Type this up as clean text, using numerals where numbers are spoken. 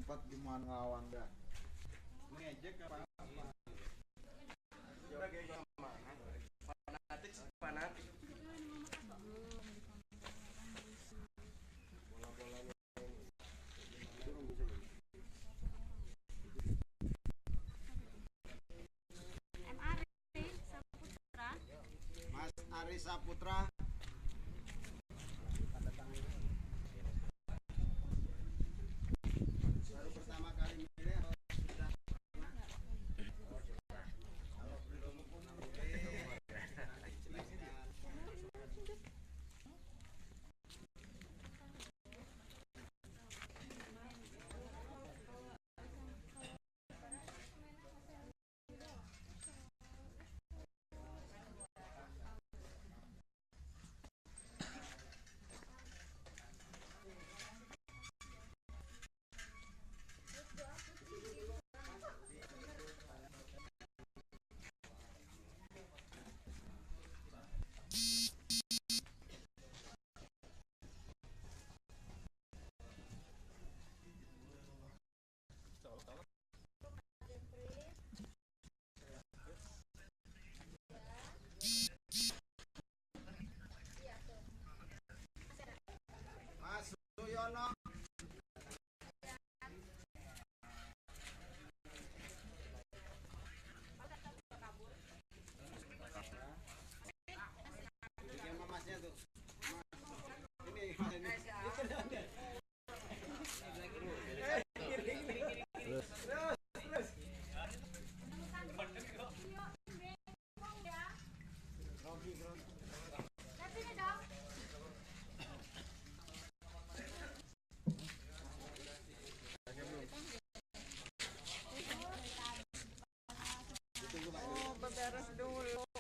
Sempat gimana ngawang dah. Ngejek apa? Coba kayak sama. Fanatik, fanatik. Bola-bolanya Mas Ari Saputra. Baru pertama kali milih atau sudah pernah? Kalau belum Mas Suyono. Ini sama masnya tuh. Ini mas ini. Terus. Grogi. Oh, beberes dulu.